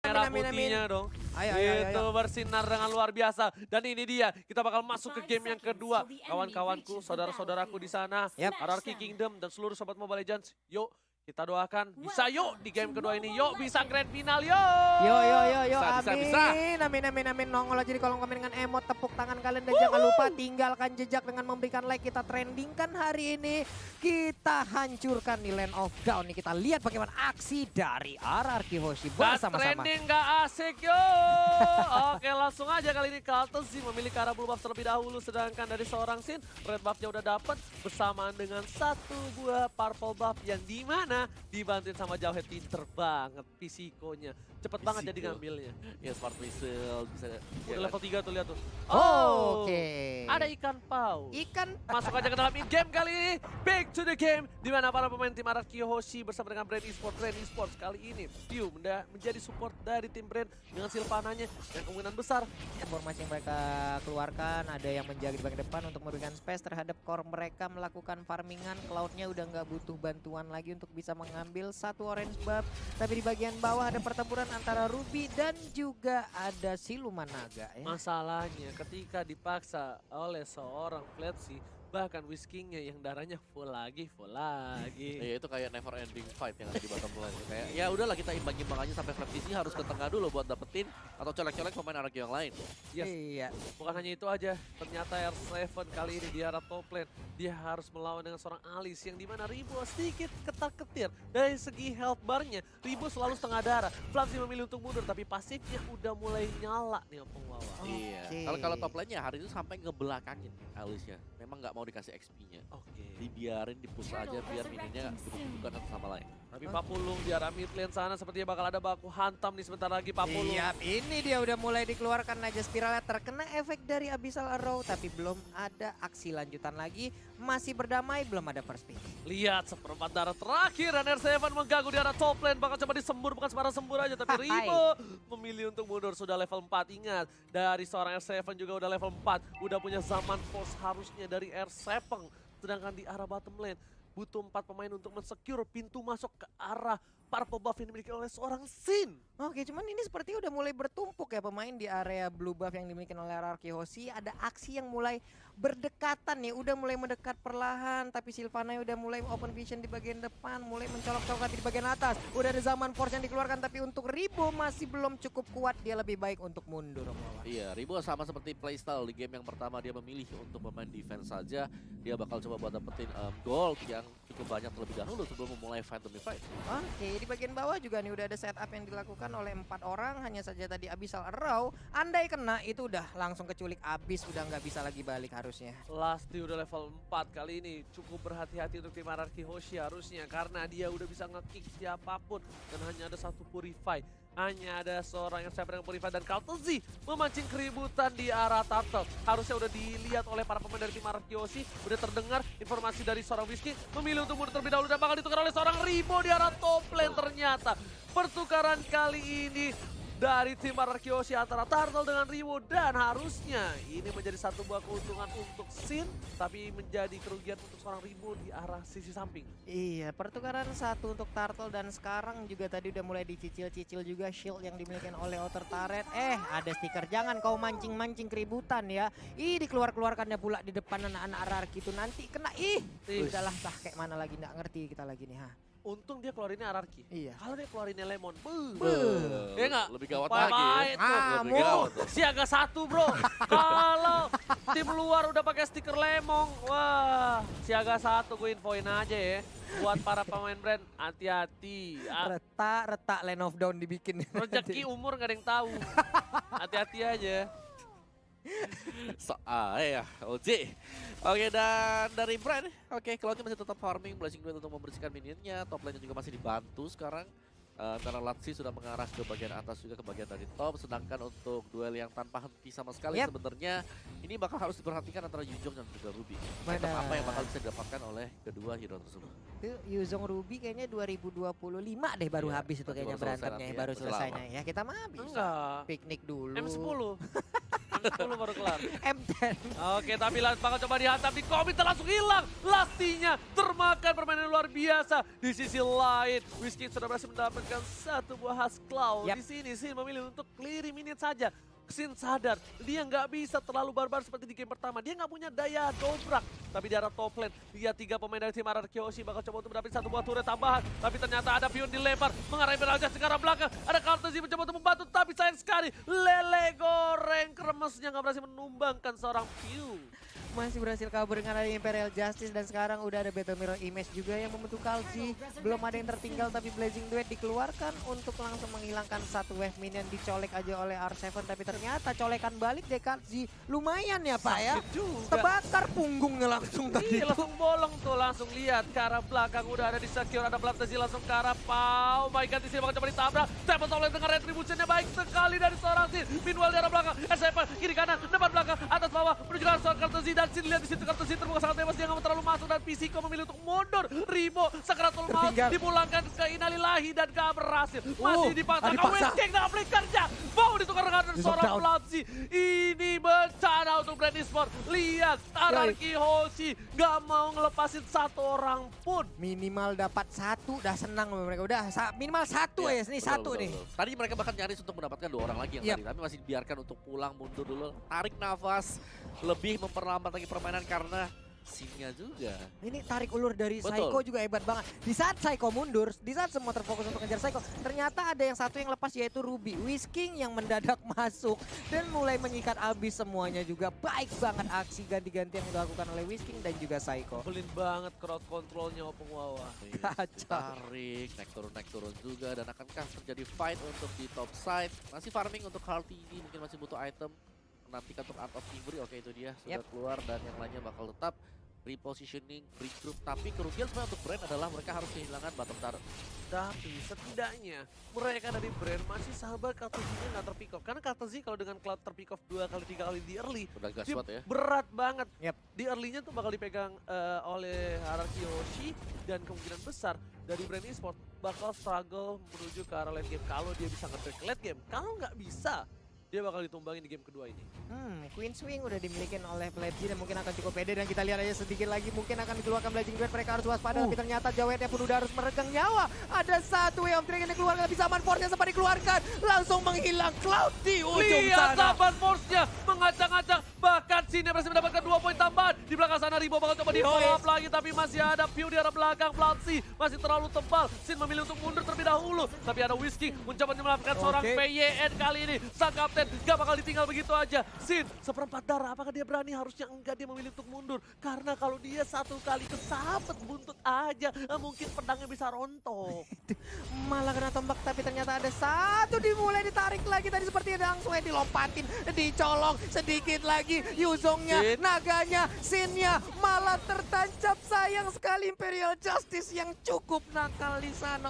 merah amin, amin. putihnya dong. Ayo. Itu bersinar dengan luar biasa. Dan ini dia, kita bakal masuk ke game yang kedua. Kawan-kawanku, saudara-saudaraku di sana, RRQ Kingdom dan seluruh sobat Mobile Legends. Yuk, kita doakan bisa yuk di game kedua ini. Yuk bisa grand final yuk. Yo, Bisa. amin. Nongol aja di kolom komen dengan emot tepuk tangan kalian dan jangan lupa tinggalkan jejak dengan memberikan like. Kita trendingkan hari ini. Kita hancurkan di Land of Dawn nih. Kita lihat bagaimana aksi dari RRQ Hoshi Gak bersama-sama. trending gak asik yuk. Oke langsung aja kali ini Kaltezi memilih ke arah blue buff terlebih dahulu. Sedangkan dari seorang Sin, red buffnya udah dapet bersamaan dengan satu buah purple buff yang dimana dibantuin sama Jauhead. Pinter banget pisikonya. Cepet banget jadi ngambilnya. Ya smart missile bisa. Udah level 3 tuh lihat tuh. Oke. Ada ikan paus. Ikan Masuk aja ke dalam in-game kali ini. Back to the game. Di mana para pemain tim RRQ Hoshi bersama dengan brand esports. Brand esports kali ini View menjadi support dari tim brand dengan Sylvananya yang kemungkinan besar. informasi yang mereka keluarkan, ada yang menjaga di bagian depan untuk memberikan space terhadap core mereka melakukan farmingan. Cloud-nya udah nggak butuh bantuan lagi untuk bisa mengambil satu orange buff. Tapi di bagian bawah ada pertempuran antara Ruby dan juga ada Siluman Naga ya. Masalahnya ketika dipaksa oleh seorang Fletzy, bahkan Whiskingnya yang darahnya full lagi. Ya itu kayak never ending fight yang ada di bottom lane. Kayak ya udahlah kita imbang-imbang aja sampai Fletzy harus ke tengah dulu buat dapetin atau colek-colek pemain RRQ yang lain. Yes. Iya. Bukan hanya itu aja, ternyata R7 kali ini di arah top lane, dia harus melawan dengan seorang Alice yang dimana Ribo sedikit ketar-ketir. Dari segi health bar-nya, Ribo selalu setengah darah. Flamsy memilih untuk mundur, tapi pasifnya udah mulai nyala nih pengwawa. Iya. Kalau top lane-nya hari itu sampai ngebelakangin Alice-nya. Memang nggak mau dikasih XP-nya. Oke. Dibiarin dipus aja biar minionnya duduk-dudukan satu sama lain. Tapi Papulung di arah mid lane sana sepertinya bakal ada baku hantam nih sebentar lagi Papulung. Iya, ini dia udah mulai dikeluarkan aja spiralnya, terkena efek dari Abyssal Arrow tapi belum ada aksi lanjutan lagi. Masih berdamai, belum ada first pick. Lihat seperempat darah terakhir dan R7 mengganggu di arah top lane. Bakal coba disembur, bukan sembarang sembur aja. Tapi Ribo memilih untuk mundur, sudah level 4. Ingat, dari seorang R7 juga udah level 4. Udah punya zaman force harusnya dari R7. Sedangkan di arah bottom lane, butuh 4 pemain untuk mensecure pintu masuk ke arah purple buff yang dimiliki oleh seorang Sin. Oke, cuman ini seperti udah mulai bertumpuk ya pemain di area blue buff yang dimiliki oleh RRQ Hoshi. Ada aksi yang mulai berdekatan nih, udah mulai mendekat perlahan. Tapi Sylvana udah mulai open vision di bagian depan, mulai mencolok-colok di bagian atas. Udah ada zaman force yang dikeluarkan, tapi untuk Ribo masih belum cukup kuat. Dia lebih baik untuk mundur. Iya, Ribo sama seperti playstyle di game yang pertama dia memilih untuk bermain defense saja. Dia bakal coba buat dapetin gold yang cukup banyak terlebih dahulu sebelum memulai fight demi fight. Oke, di bagian bawah juga nih udah ada setup yang dilakukan oleh 4 orang. Hanya saja tadi Abyssal Arrow, andai kena itu udah langsung keculik abis, udah nggak bisa lagi balik harusnya. Lasti udah level 4 kali ini. Cukup berhati-hati untuk tim RRQ Hoshi harusnya. Karena dia udah bisa nge-kick siapapun. Dan hanya ada satu Purify. Hanya ada seorang yang siap dengan Purify dan Kaltezi memancing keributan di arah Turtle. Harusnya udah dilihat oleh para pemain dari tim RRQ Hoshi. Udah terdengar informasi dari seorang Whiskey. Memilih untuk mundur terlebih dahulu dan bakal ditukar oleh seorang Ribo di arah top lane ternyata. Pertukaran kali ini dari tim RRQ Hoshi antara Turtle dengan Ribo, dan harusnya ini menjadi satu buah keuntungan untuk Sin, tapi menjadi kerugian untuk seorang Ribo di arah sisi samping. Iya, pertukaran satu untuk Turtle dan sekarang juga tadi udah mulai dicicil-cicil juga shield yang dimiliki oleh Outer Turret. Ada stiker jangan kau mancing-mancing keributan ya. Dikeluarkannya pula di depan anak-anak RRQ itu nanti kena udahlah kayak mana lagi nggak ngerti kita lagi nih Untung dia keluarinnya RRQ. Iya. Kalau dia keluarinnya Lemon, Ya nggak? Lebih gawat Bye-bye lagi. tuh. Lebih gawat tuh. Siaga 1 bro. Kalau tim luar udah pakai stiker Lemon, wah siaga 1 gue infoin aja ya. Buat para pemain brand, hati-hati. retak Land of Dawn dibikin. Rezeki umur gak ada yang tahu. Hati-hati aja. Ya, OJ. Oke, dan dari Brand, Cloud-nya masih tetap farming, Blazing Duel untuk membersihkan minionnya, top lane-nya juga masih dibantu sekarang. Karena Latsi sudah mengarah ke bagian atas juga ke bagian dari top, sedangkan untuk duel yang tanpa henti sama sekali sebenarnya ini bakal harus diperhatikan antara Yuzong dan juga Ruby. Item apa yang bakal bisa didapatkan oleh kedua hero tersebut? Itu Yuzong Ruby kayaknya 2025 deh baru habis itu kayaknya berantemnya, baru selesainya ya. Kita mah bisa Enggak. piknik dulu. M10. 10 baru kelar. M10. Oke, tapi Lance bakal coba dihantam di Komite langsung hilang. Lastinya termakan permainan luar biasa. Di sisi lain, Wizkid sudah berhasil mendapatkan satu buah khas claw. Yap. Di sini Sin memilih untuk clear minute saja. Sin sadar, dia nggak bisa terlalu barbar seperti di game pertama. Dia nggak punya daya dobrak. Tapi di arah top lane, lihat 3 pemain dari tim RRQ Hoshi bakal coba untuk mendapatkan satu buah turret tambahan. Tapi ternyata ada Pion dilempar, mengarah Emerald Jazz ke arah belakang. Ada Kartuzi mencoba untuk membantu, tapi sayang sekali. Lele goreng kremesnya nggak berhasil menumbangkan seorang Pion. Masih berhasil kabur dengan ada Imperial Justice dan sekarang udah ada Battle Mirror Image juga yang membentuk Kalji. Belum ada yang tertinggal tapi Blazing Duet dikeluarkan untuk langsung menghilangkan satu wave minion, dicolek aja oleh R7 tapi ternyata colekan balik deh Kalji. Lumayan ya Pak ya. Sakit juga. Terbakar punggungnya langsung tadi. Iya, langsung bolong tuh, langsung lihat ke arah belakang udah ada di secure, ada Blantezi langsung ke arah Pau. My God, di sini bakal coba ditabrak. Temple Top Lane dengan retributionnya baik sekali dari seorang Sin. Meanwhile di arah belakang, S7 kiri kanan, depan belakang, atas bawah menuju ke arah seorang Kartuzi dan Sin lihat di situ Kartuzi terbuka sangat bebas, dia nggak mau terlalu masuk dan Pisiko memilih untuk mundur. Rimo Sakratul Maut Tertinggal. dipulangkan ke Innalillahi dan gak berhasil. Masih dipaksa, dipaksa. King dengan flickernya. Mau ditukar dengan seorang down. Platzi. Ini bencana untuk Brand Esport. Lihat, RRQ Hoshi gak mau ngelepasin satu orang pun. Minimal dapat satu, udah senang mereka. Udah minimal satu ya, ini Betul, satu betul, nih. betul. Tadi mereka bahkan nyaris untuk mendapatkan 2 orang lagi yang Yap. tadi, tapi masih dibiarkan untuk pulang mundur dulu, tarik nafas, lebih memperlambat lagi permainan karena Sinnya juga. Ini tarik ulur dari Betul. Psycho juga hebat banget. Di saat Psycho mundur, di saat semua terfokus untuk ngejar Psycho, ternyata ada yang satu yang lepas yaitu Ruby. Whisking yang mendadak masuk dan mulai menyikat abis semuanya juga. Baik banget aksi ganti-ganti yang dilakukan oleh Whisking dan juga Psycho. Pelin banget crowd controlnya Opung Wawa. Kacau. Tarik, naik turun juga, dan akankah terjadi fight untuk di top side? Masih farming untuk Hearty ini, mungkin masih butuh item. Menantikan untuk Art of Thievery, oke itu dia sudah keluar dan yang lainnya bakal tetap repositioning, regroup. Tapi kerugian sebenarnya untuk Brand adalah mereka harus kehilangan bottom turret. Tapi setidaknya mereka dari Brand masih sabar Kartuzinya nggak terpick off. Karena Kartuzi kalau dengan Cloud terpick off 2 kali 3 kali di early, Udah dia gaswat ya. berat banget. Yep. Di early-nya tuh bakal dipegang oleh RRQ Hoshi dan kemungkinan besar dari Brand Esport bakal struggle menuju ke arah late game kalau dia bisa nge-track late game. Kalau nggak bisa, dia bakal ditumbangin di game kedua ini. Queen Swing udah dimiliki oleh Pledgy dan mungkin akan cukup pede dan kita lihat aja sedikit lagi mungkin akan dikeluarkan Blazing Duet. Mereka harus waspada tapi ternyata Jawetnya pun udah harus meregang nyawa. Ada satu Way of Dragon yang dikeluarkan, bisa Saman Force-nya sempat dikeluarkan, langsung menghilang Cloud di ujung Lihat sana. Saban Force-nya mengacang-acang, bahkan Sin berhasil mendapatkan 2 poin tambahan. Di belakang sana Ribo bakal coba di follow up lagi, tapi masih ada Pew di arah belakang. Platzi masih terlalu tebal, Sin memilih untuk mundur terlebih dahulu. Tapi ada Whisking mencoba menyelamatkan seorang PYN kali ini. Sang kapten gak bakal ditinggal begitu aja. Sin, seperempat darah, apakah dia berani? Harusnya enggak, dia memilih untuk mundur. Karena kalau dia satu kali kesabet buntut aja, mungkin pedangnya bisa rontok. Malah kena tombak tapi ternyata ada satu dimulai ditarik lagi tadi seperti ada langsung dilompatin, dicolong sedikit lagi Yuzongnya, Sin. naganya, Sinnya malah tertancap. Sayang sekali Imperial Justice yang cukup nakal di sana.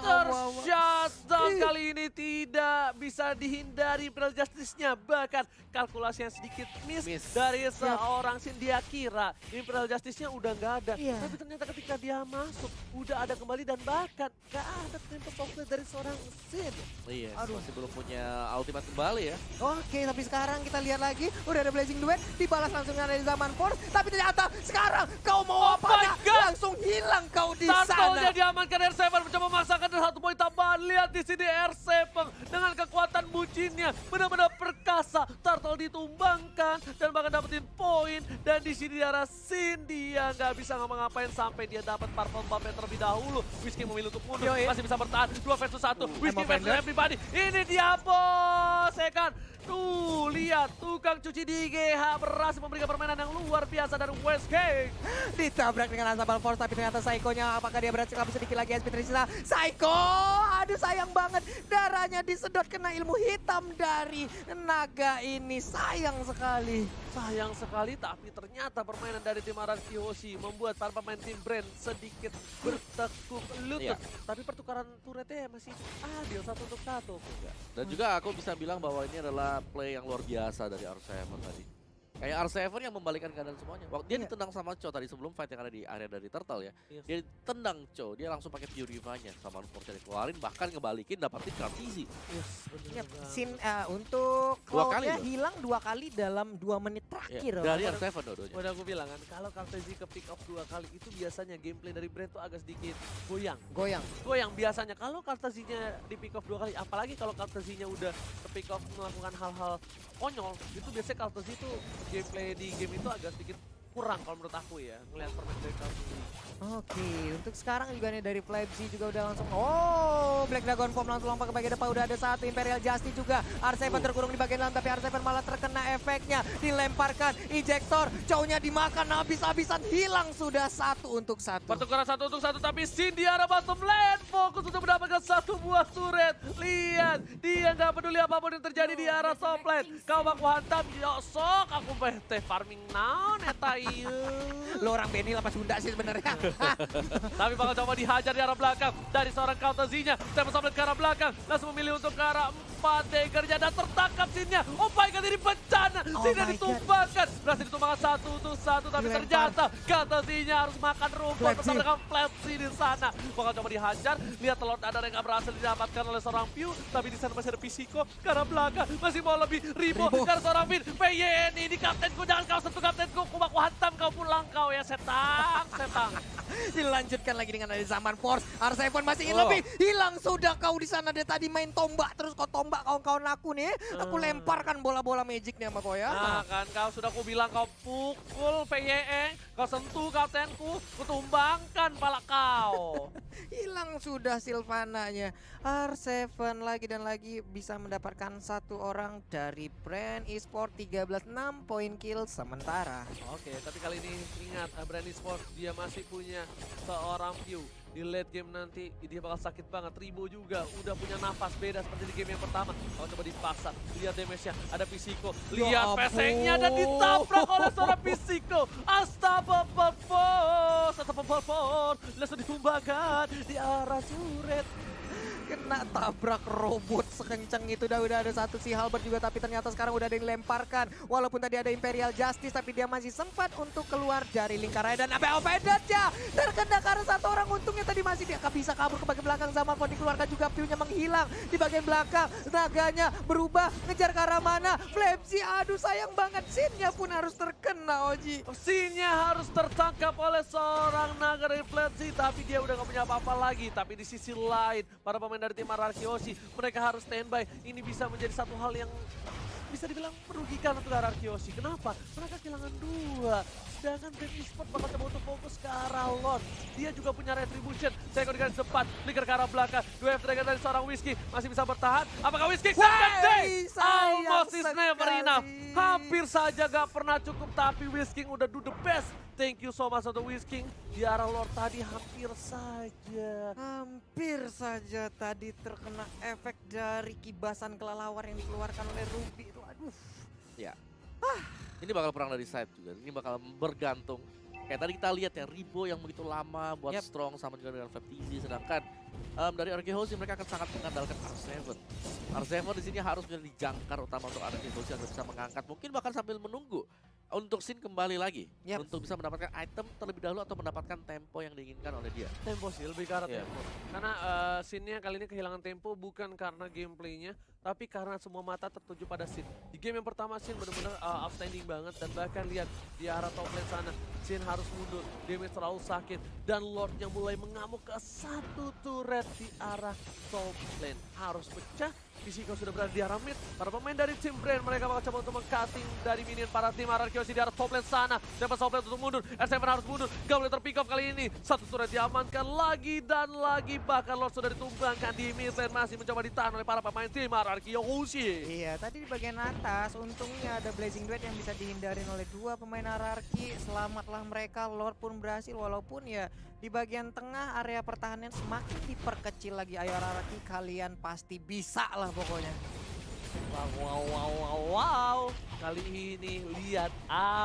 Shutdown kali ini tidak bisa dihindari Imperial Justice-nya. Bahkan kalkulasinya sedikit miss dari seorang Sin. Dia kira Imperial Justice-nya udah nggak ada. Iya. Tapi ternyata ketika dia masuk, udah ada kembali dan bahkan nggak ada tempo software dari seorang Sin. Iya, Aduh. masih belum punya ultimate kembali ya. Oke, tapi sekarang kita lihat lagi udah ada Blazing Duet, dibalas langsung dari Zaman Force, tapi ternyata sekarang kau mau apa? my God! Langsung hilang kau di Turtle-nya sana. diamankan R7, mencoba memaksakan dan 1 poin tambahan. Lihat di sini R7 dengan kekuatan bucinnya benar-benar perkasa. Turtle ditumbangkan dan bahkan dapetin poin. Dan di sini di arah Sin dia nggak bisa ngapa-ngapain sampai dia dapat purple buff terlebih dahulu. Whisky memilih untuk mundur, Yoi. masih bisa bertahan 2 versus 1. Whisky Emma versus Fender. everybody. Ini dia bos, ya kan? Tuh, lihat tukang cuci di GH berhasil memberikan permainan yang luar biasa dari Westgate. Ditabrak dengan Azabal Force tapi ternyata Psycho-nya apakah dia berhasil kabur sedikit lagi SP tersisa. Psycho, aduh sayang banget darahnya disedot kena ilmu hitam dari naga ini, sayang sekali. Sayang sekali, tapi ternyata permainan dari tim RRQ Hoshi membuat para pemain tim Brand sedikit bertekuk lutut. Iya. Tapi pertukaran turretnya masih adil 1 untuk 1. Dan juga aku bisa bilang bahwa ini adalah play yang luar biasa dari R7 tadi. Kayak R7 yang membalikan keadaan semuanya. Waktu dia Iya. ditendang sama Cho tadi sebelum fight yang ada di area dari Turtle ya. Yes. Dia tendang Cho, dia langsung pakai Purify-nya sama Force dikeluarin, bahkan ngebalikin dapetin card easy. Yes, bener Yep, banget. Sin untuk Dua kali Cloud-nya loh. hilang 2 kali dalam 2 menit Ya, terakhir. dari loh. R7 dua-duanya. Udah aku bilang kan, kalau Kartezi ke pick off 2 kali itu biasanya gameplay dari Brand tuh agak sedikit goyang. Goyang. Goyang biasanya kalau Kartezinya di pick off 2 kali, apalagi kalau Kartezinya udah ke pick off melakukan hal-hal konyol, itu biasanya Kartezi itu gameplay di game itu agak sedikit kurang kalau menurut aku ya, ngelihat permainan dari Kartezi. Oke, untuk sekarang juga nih dari Flabzy juga udah langsung, oh Black Dragon Form langsung lompat ke bagian depan, udah ada satu Imperial Justice juga. R7 terkurung di bagian dalam, tapi R7 malah terkena efeknya, dilemparkan, ejector, Chow-nya dimakan habis-habisan, hilang sudah 1 untuk 1. Pertukaran 1 untuk 1, tapi Sin di arah bottom lane fokus untuk mendapatkan 1 buah turret. Lihat, dia nggak peduli apapun yang terjadi di arah top lane. Kau baku hantam, yuk sok aku bete farming now neta ieu. Lo orang Benny apa Sunda sih sebenarnya? Tapi bakal coba dihajar di arah belakang dari seorang Kartezinya. Tembak sampai ke arah belakang, langsung memilih untuk ke arah 4 daggernya dan tertangkap Sinnya. Oh my god, ini bencana. Oh Sinnya my ditumbangkan. Berhasil ditumbangkan 1 untuk 1, tapi Dilempar. ternyata Kartezinya harus makan rumput Flapsy. bersama dengan Flapsy di sana. Bakal coba dihajar. Lihat telur dadar yang gak berhasil didapatkan oleh seorang Pew, tapi di sana masih ada Pisiko ke arah belakang. Masih mau lebih Ribo Ribo. ke arah seorang Vin. PYN ini kaptenku, jangan kau sentuh kaptenku. Aku hantam kau pulang kau ya setang. Dilanjutkan lagi dengan ada Zaman Force. R7 masih ingin Oh. lebih. Hilang sudah kau di sana. Dia tadi main tombak terus kau tombak kawan-kawan aku nih. Aku lemparkan bola-bola magicnya sama kau ya. Nah kan kau sudah ku bilang kau pukul PYE, kau sentuh kaptenku, ku tumbangkan pala kau. Hilang sudah Sylvananya. R7 lagi dan lagi bisa mendapatkan 1 orang dari Brand Esport 13 6 poin kill sementara. Oke, tapi kali ini ingat Brand Esports dia masih punya seorang Pew. Di late game nanti dia bakal sakit banget. Ribo juga udah punya nafas beda seperti di game yang pertama. Kalau coba dipaksa, lihat damage-nya, ada Pisiko. Lihat ampun. pesengnya dan ditabrak oleh seorang Pisiko. Astagfirullah, langsung ditumbangkan di arah turret. Kena tabrak robot sekencang itu. Udah ada satu si Halberd juga, tapi ternyata sekarang udah ada yang dilemparkan. Walaupun tadi ada Imperial Justice, tapi dia masih sempat untuk keluar dari lingkaran. Dan Opedat-nya terkena karena 1 orang. Untungnya tadi masih dia bisa kabur ke bagian belakang. Zaman pun dikeluarkan juga, Pew-nya menghilang di bagian belakang. Naganya berubah, ngejar ke arah mana. Flabzy, aduh sayang banget. Sin-nya pun harus terkena, Oji. Sinnya harus tertangkap oleh seorang naga dari Flabzy, tapi dia udah gak punya apa-apa lagi. Tapi di sisi lain, para pemain dari tim RRQ Hoshi, mereka harus standby. Ini bisa menjadi satu hal yang bisa dibilang merugikan untuk RRQ Hoshi. Kenapa? Mereka kehilangan 2. Sedangkan Brand Esports bakal coba untuk fokus ke arah Lord. Dia juga punya Retribution. Saya di garis depan, flicker ke arah belakang. 2 F-Dragon dari seorang Whiskey masih bisa bertahan. Apakah Whiskey? Wey, sayang Almost is never sekali. enough. Hampir saja gak pernah cukup, tapi Whiskey udah do the best. Thank you so much untuk Whiskey. Di arah Lord tadi hampir saja. Hampir saja tadi terkena efek dari kibasan kelelawar yang dikeluarkan oleh Ruby itu. Aduh. Ya. Ini bakal perang dari side juga. Ini bakal bergantung. Kayak tadi kita lihat ya, Ribo yang begitu lama buat Yep. strong sama juga dengan Faptizi. Sedangkan dari RRQ Hoshi mereka akan sangat mengandalkan R7. R7 di sini harus menjadi jangkar utama untuk RRQ Hoshi agar bisa mengangkat. Mungkin bahkan sambil menunggu untuk Sin kembali lagi. Yep. Untuk bisa mendapatkan item terlebih dahulu atau mendapatkan tempo yang diinginkan oleh dia. Tempo sih, lebih ke arah Iya. tempo. Karena scene-nya kali ini kehilangan tempo bukan karena gameplaynya, tapi karena semua mata tertuju pada Sin. Di game yang pertama Sin benar-benar outstanding banget, dan bahkan lihat di arah top lane sana, Sin harus mundur, damage terlalu sakit, dan Lordnya mulai mengamuk ke 1 turret di arah top lane. Harus pecah. Pisiko sudah berada di arah mid. Para pemain dari tim Brand mereka bakal coba untuk meng-cutting dari minion para tim RRQ Hoshi di arah top lane sana. Dapat top lane untuk mundur. R7 harus mundur. Gak boleh terpick off kali ini. 1 turret diamankan lagi dan lagi. Bahkan Lord sudah ditumbangkan di mid lane. Masih mencoba ditahan oleh para pemain tim RRQ Hoshi. Iya, tadi di bagian atas untungnya ada Blazing Duet yang bisa dihindarin oleh 2 pemain RRQ. Selamatlah mereka, Lord pun berhasil walaupun ya di bagian tengah area pertahanan semakin diperkecil lagi. Ayo RRQ, kalian pasti bisa lah pokoknya. Wow. Kali ini lihat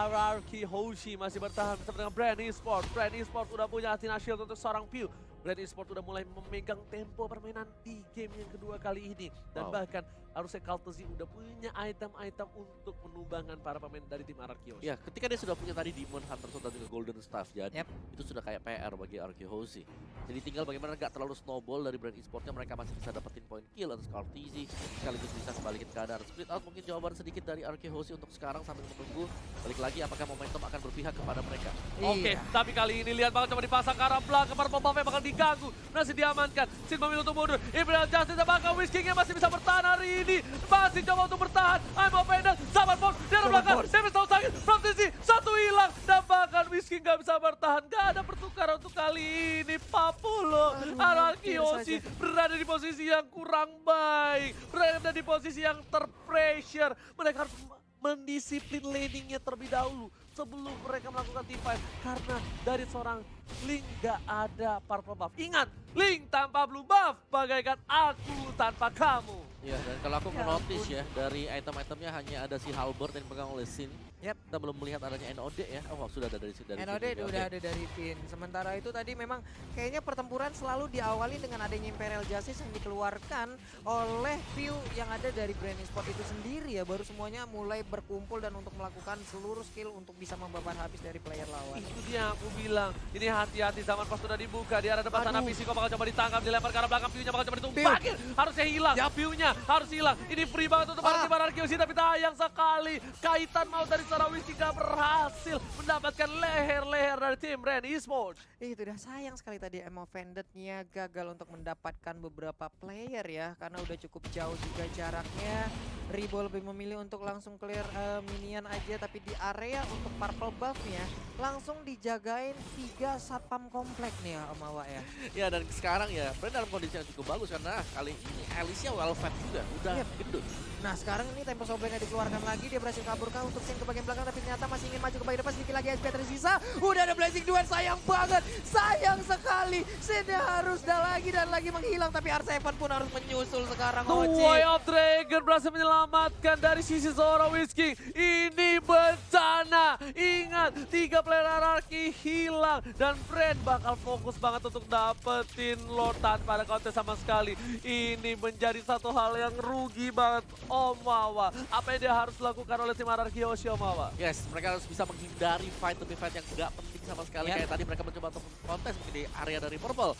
RRQ Hoshi masih bertahan bersama dengan Brand Esports. Brand Esports udah punya Athena Shield untuk seorang Pew. Brand Esports udah mulai memegang tempo permainan di game yang kedua kali ini. Dan Wow. bahkan harusnya Kaltezi udah punya item-item untuk menumbangkan para pemain dari tim RRQ Hoshi. Ya, ketika dia sudah punya tadi Demon Hunter Sword dan juga Golden Staff, jadi Yap. itu sudah kayak PR bagi RRQ Hoshi. Jadi tinggal bagaimana gak terlalu snowball dari brand e-sportnya, mereka masih bisa dapetin point kill atau Kaltezi, sekaligus bisa sebalikin keadaan. Split out mungkin jawaban sedikit dari RRQ Hoshi untuk sekarang sambil menunggu balik lagi apakah momentum akan berpihak kepada mereka. Oke, Iya. tapi kali ini lihat banget coba dipasang ke arah belakang, para pemain bakal diganggu, masih diamankan. Sin memilih untuk mundur, Imperial Justice bakal Whisking-nya masih bisa bertahan hari ini, masih coba untuk bertahan. I'm offended, Saban Force di arah belakang, Davis tahu sakit, from TC, satu hilang, dan bahkan Whisking gak bisa bertahan, gak ada pertukaran untuk kali ini. Papulo, RRQ Hoshi berada di posisi yang kurang baik, berada di posisi yang terpressure, mereka harus mendisiplin laningnya terlebih dahulu sebelum mereka melakukan T5 karena dari seorang Link gak ada purple buff. Ingat, Link tanpa blue buff bagaikan aku tanpa kamu. Ya, dan kalau aku Ya notice ya, dari item-itemnya hanya ada si Halberd yang dipegang oleh Sin. Yap. Kita belum melihat adanya NOD ya. Oh, sudah ada dari Sin. NOD udah ada dari Finn. Sementara itu tadi memang kayaknya pertempuran selalu diawali dengan adanya Imperial Justice yang dikeluarkan oleh view yang ada dari brand e-sport itu sendiri ya. Baru semuanya mulai berkumpul dan untuk melakukan seluruh skill untuk bisa membabat habis dari player lawan. Itu dia aku bilang. Ini hati-hati, zaman pas sudah dibuka. Di arah depan sana Aduh. Fisiko bakal coba ditangkap, dilempar ke arah belakang. View-nya bakal coba ditumbakin. Harusnya hilang. View-nya harus hilang. Ini free banget untuk para tim RRQ Hoshi, tapi sayang sekali. Kaitan mau dari seorang Whisky gak berhasil mendapatkan leher-leher dari tim Brand Esports. Itu udah sayang sekali tadi Emo Vended-nya gagal untuk mendapatkan beberapa player ya. Karena udah cukup jauh juga jaraknya. Ribo lebih memilih untuk langsung clear minion aja. Tapi di area untuk purple buff-nya langsung dijagain 3 satpam komplek nih ya Om Awa ya. Ya, dan sekarang ya, Brand dalam kondisi yang cukup bagus karena kali ini Alicia well fed juga, udah Yap. gendut. Nah sekarang ini tempo Soblengnya dikeluarkan lagi. Dia berhasil kaburkah untuk Sin ke bagian belakang. Tapi ternyata masih ingin maju ke bagian depan. Sedikit lagi SP tersisa. Udah ada Blazing Duel. Sayang banget. Sayang sekali. Sinnya harus dah lagi dan lagi menghilang. Tapi R7 pun harus menyusul sekarang. The Oci. Way of Dragon berhasil menyelamatkan dari sisi seorang Whisking. Ini bencana. Ingat, 3 player RRQ hilang. Dan Brand bakal fokus banget untuk dapetin Lord tanpa ada kontes sama sekali. Ini menjadi satu hal yang rugi banget Om Wawa. Apa yang dia harus lakukan oleh tim RRQ Hoshi Om Wawa? Yes, mereka harus bisa menghindari fight demi fight yang gak penting sama sekali. Yap. Kayak tadi mereka mencoba untuk kontes mungkin di area dari Purple.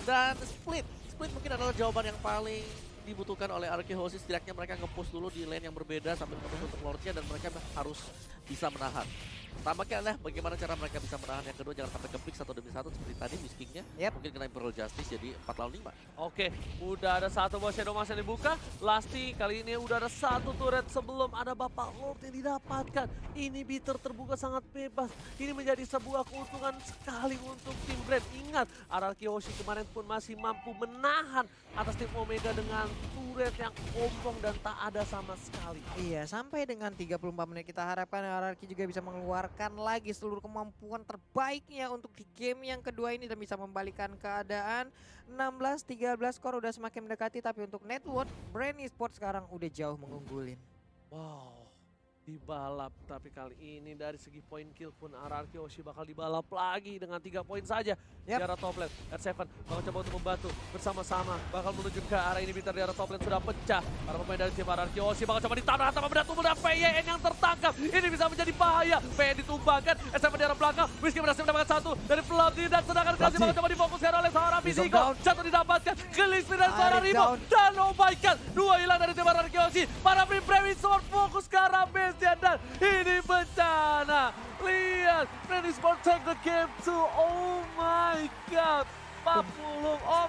Dan Split mungkin adalah jawaban yang paling dibutuhkan oleh RRQ Hoshi. Setidaknya mereka nge-push dulu di lane yang berbeda sambil menunggu untuk Lordnya dan mereka harus bisa menahan. Tampaknya adalah bagaimana cara mereka bisa menahan. Yang kedua jangan sampai ke-pick 1 demi 1 seperti tadi Whiskingnya. Yap. Mungkin kena Imperial Justice jadi 4 lawan 5. Oke, udah ada satu buah Shadow Mask yang dibuka. Lasti kali ini udah ada satu turret sebelum ada Bapak Lord yang didapatkan. Ini bitter terbuka sangat bebas. Ini menjadi sebuah keuntungan sekali untuk tim Brand. Ingat, RRQ Hoshi kemarin pun masih mampu menahan atas tim Omega dengan turret yang ompong dan tak ada sama sekali. Iya, sampai dengan 34 menit kita harapkan RRQ juga bisa mengeluarkan lagi seluruh kemampuan terbaiknya untuk di game yang kedua ini dan bisa membalikan keadaan. 16-13 skor udah semakin mendekati, tapi untuk net worth Brand Esports sekarang udah jauh mengunggulin. Wow, dibalap, tapi kali ini dari segi poin kill pun RRQ Hoshi bakal dibalap lagi dengan 3 poin saja. Di Yap. arah top lane, R7 bakal coba untuk membantu bersama-sama, bakal menuju ke arah ini. Bitter di arah top lane sudah pecah. Para pemain dari tim RRQ Hoshi bakal coba ditabrak sama benda tubuh dan PYN yang tertangkap. Ini bisa menjadi bahaya. PYN ditumbangkan, R7 di arah belakang. Whisky berhasil mendapatkan satu dari Fluffy dan sedangkan kasih bakal coba difokuskan oleh seorang Fisiko. Satu didapatkan, Gillespie dan seorang Arik Rimo. down. Dan oh my god, 2 hilang dari tim RRQ Hoshi. Para Brave Sword fokus ke arah base dan ini bencana. Lihat, Brand Esports take the game to, oh my god. 40, oh